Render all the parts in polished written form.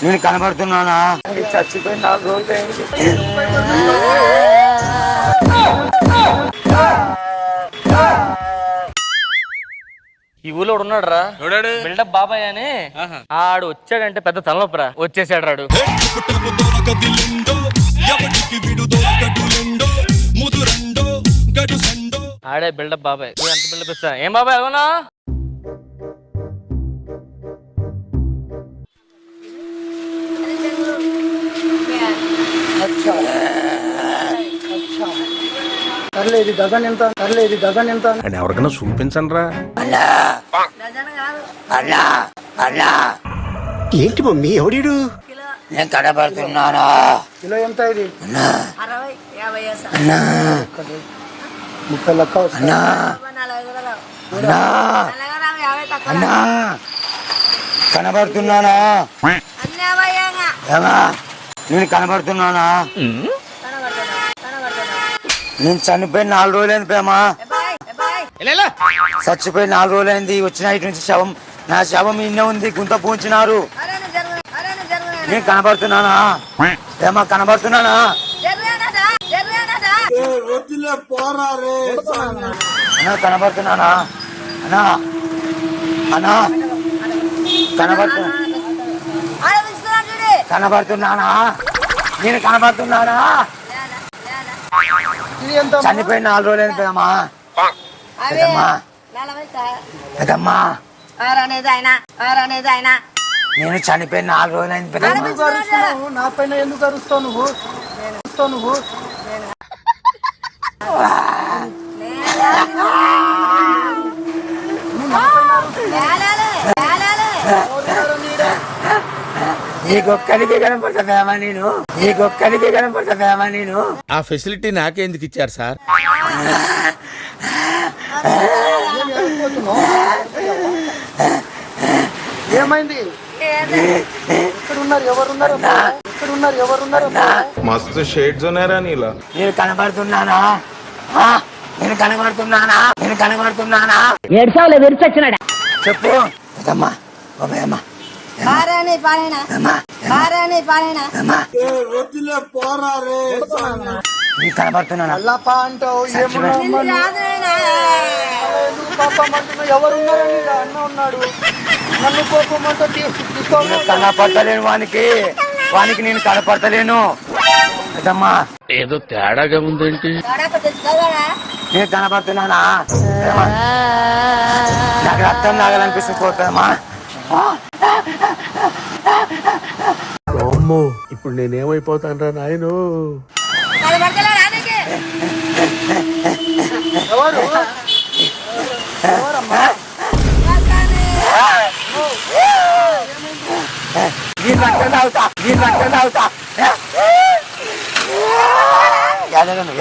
నేను కనబడుతున్నానా? చచ్చిపోయిన 4 రోజులు. ఈ ఊళ్ళో ఉన్నాడు రా, బిల్డప్ బాబాయ్ అని. ఆడు వచ్చాడంటే పెద్ద తలనొప్పరా. వచ్చేసాడు రాడు. ఆడే బిల్డప్ బాబాయ్. ఎంత బిల్డప్ ఇస్తా? ఏం బాబాయ్ అవునా? ఇది డజన్ ఎంత? ఇది డజన్ ఎంత? ఎవరికైనా చూపించండి రా. ఏంటి మమ్మీ ఎవడీడు? నేను కనబడుతున్నానా? కిలో ఎంత ఇది? 30 లెక్క. అన్నా కనబడుతున్నానా? నేను కనబడుతున్నానా? నేను చనిపోయిన 4 రోజులైంది ప్రేమ. చచ్చిపోయి 4 రోజులైంది. వచ్చిన ఇటు నుంచి శవం, నా శవం ఇన్నే ఉంది. గుంత పూంచినారు. నేను కనబడుతున్నానా ప్రేమ? కనబడుతున్నానా? అన్నా కనబడుతున్నానా? అన్నా అన్నా కనబడుతున్నానా? నేను కనబడుతున్నానా? చనిపోయిన 4 రోజులైంది పెదమ్మా. పెదమ్మా నేను చనిపోయిన 4 రోజులైంది పెదమ్మా. నా పైన ఎందుకు అరుస్తావు నువ్వు? నీకొక్కడికే కనపడతా ఫేమా నేను. నీకొక్కడికే కనపడతా ఫేమా నేను. ఆ ఫెసిలిటీ నాకెందుకు ఇచ్చారు సార్? ఏమైంది? ఎక్కడున్నారు? ఎవరున్నారు? మస్తు షేడ్స్ ఉన్నారా నీలా? నేను కనబడుతున్నానా? నేను కనబడుతున్నానా? చెప్పు పెదమ్మా. బాబాయమ్మా నీకు కనబడుతున్నానా? అల్లాపా అంటావు. ఎవరున్నారని అన్న ఉన్నాడు. నన్ను కోపమంతా కనపడతలేను వానికి నేను కనపడతలేను పెదమ్మా. ఏదో తేడాగా ఉందేంటి? నేను కనపడుతున్నానా? నాకు రక్తం తాగాలనిపిస్తుంది పోతుందమ్మా. అమ్మో ఇప్పుడు నేనేమైపోతాను రా నాయను. నేను రక్తం తాగుతా. యాదగను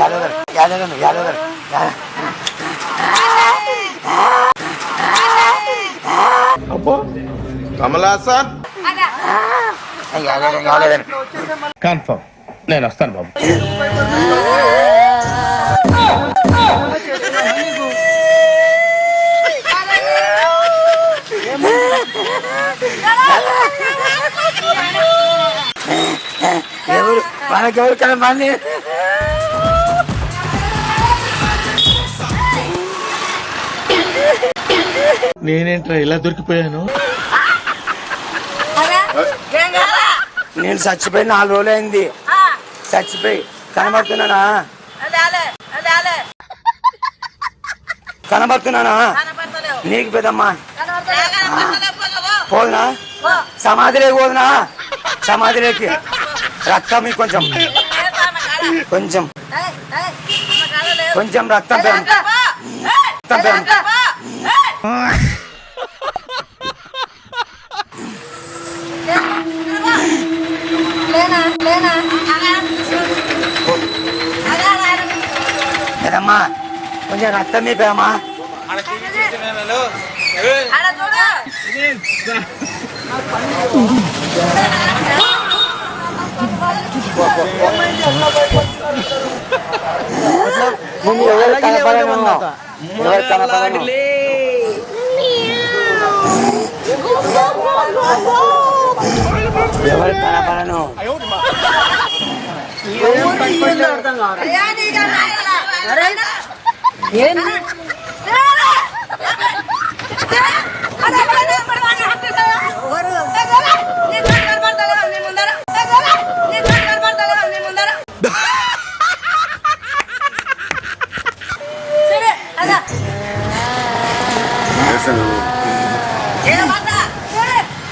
అబ్బో కమలాసన్ కన్ఫర్మ్ నేను వస్తాను బాబు. మనకెవరు కనపడి నేనేంట్రా ఇలా దొరికిపోయాను? నేను చచ్చిపోయి 4 రోజులైంది. చచ్చిపోయి కనబడుతున్నానా? నీకు పెద్దమ్మా పోదునా? సమాధిలోకి రక్తం కొంచెం రక్తం పెదమ్మా కొంచెం రక్తం మీపేమా? ఎవరు కనపడను. ఎవరు కనపడను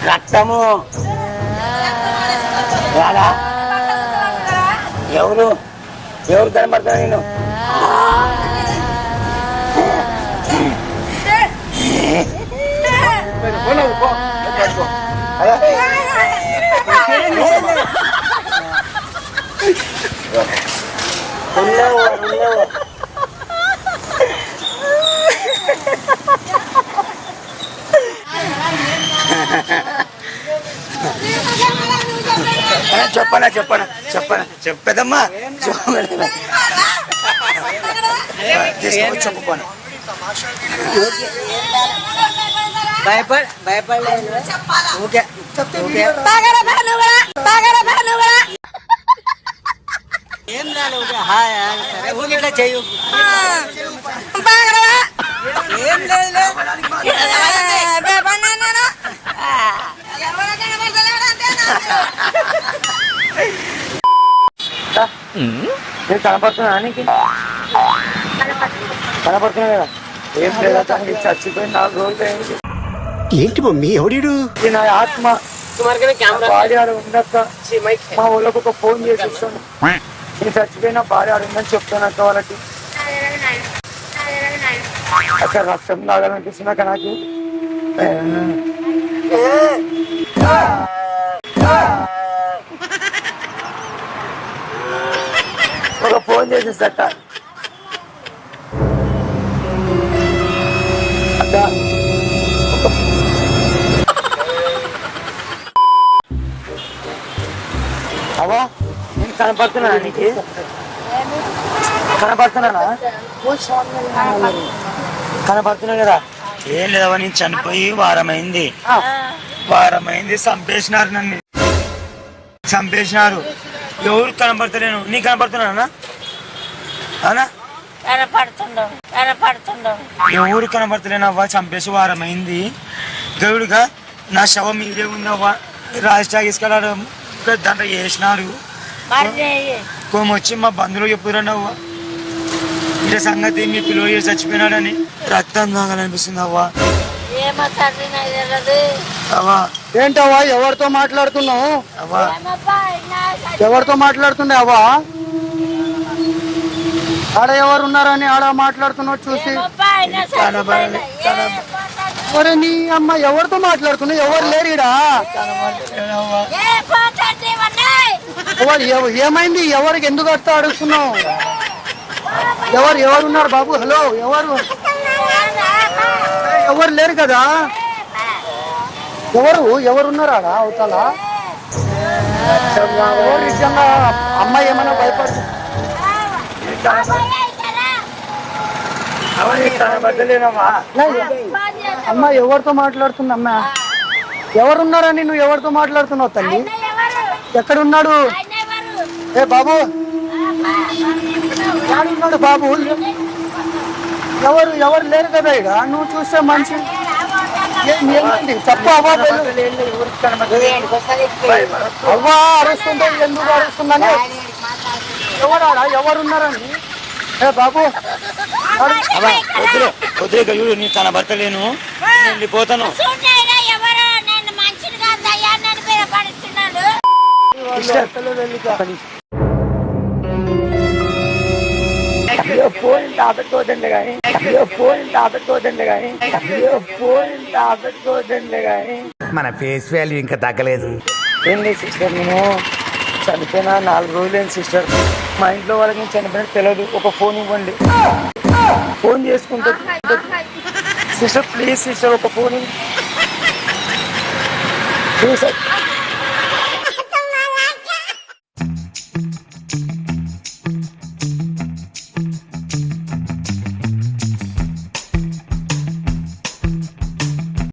రక్తము రాడా ఎవరు ఎవరు కనబడతా నేను చెప్పదమ్మా చెప్పుకోను భయపడలేదు ఓకే ఏం రాలేదు ఊరిట్లా చెయ్యు ఏం లేదు నేను కనపడుతున్నా నీకు కనపడుతున్నా కదా ఏం లేదా చచ్చిపోయి 4 రోజులు అయింది. ఏంటి మమ్మీ ఎవడీడు నా ఆత్మ భార్య ఆడ ఉండక్క మా ఊళ్ళకి ఒక ఫోన్ చేసి ఇస్తాను నేను చచ్చిపోయిన భార్య ఆడ ఉందని చెప్తాను అక్క వాళ్ళకి. అక్కడ రక్తం లాగాలనిపిస్తుంది అక్క నాకు. ఒక ఫోన్ చేసేసి అక్క అక్క అవా నేను కనపడుతున్నా నీకు కనపడుతున్నానా కనపడుతున్నా కదా ఏం లేదవా నేను చనిపోయి వారమైంది చంపేసినారు నన్ను చంపేసినారు ఎవరు కనపడతలేను నీ కనపడుతున్నానా అవునా ఎవరు కనపడతలేనవ్వా చంపేసి వారమైంది దేవుడుగా నా శవం మీరే ఉందవ్వా రాజశేఖర్ తీసుకెళ్ళడం దాంట్లో వేసినారు వచ్చి మా బంధువులు చెప్పురన్నవ్వా ఇంటి సంగతి మీ పిల్లలు చచ్చిపోయినాడని రక్తం తాగాలనిపిస్తుంది అవ్వా. అవ్వా ఏంటవ్వా ఎవరితో మాట్లాడుతున్నావు అవ్వా ఎవరితో మాట్లాడుతున్నావు అవ్వా ఆడ ఎవరు ఉన్నారని ఆడ మాట్లాడుతున్నావు చూసి మరి నీ అమ్మ ఎవరితో మాట్లాడుతున్నావు ఎవరు లేరు ఈడ ఏమైంది ఎవరికి ఎందుకు అట్లా అడుగుతున్నావు ఎవరున్నారు బాబు హలో ఎవరు లేరు కదా ఎవరున్నారు ఆడ అవతల నిజంగా అమ్మాయి ఏమైనా భయపడుతుంది అమ్మ ఎవరితో మాట్లాడుతుంది అమ్మ ఎవరున్నారని నువ్వు ఎవరితో మాట్లాడుతున్నావు తల్లి ఎక్కడున్నాడు ఏ బాబు ఉన్నాడు బాబు ఎవరు లేరు కదా ఇక నువ్వు చూస్తే మనిషి ఏమైంది తప్పు అవ్వా అవ్వా అరుస్తుంటే ఎందుకు అరుస్తుందని ఎవరాడా ఎవరున్నారని ఏ బాబు వద్దులే చూడు నీ కనబడతలేను వెళ్ళిపోతాను ఆపట్టుకోదండి కానీ మన ఫేస్ వాల్యూ ఇంకా తగ్గలేదు. ఏంటి సిస్టర్ నేను చనిపోయినా 4 రోజులేని సిస్టర్ మా ఇంట్లో వాళ్ళకి నేను చనిపోయినట్టు తెలియదు ఒక ఫోన్ ఇవ్వండి ఫోన్ చేసుకుంటా సిస్టర్ ప్లీజ్ సిస్టర్ ఒక ఫోన్ ప్లీజ్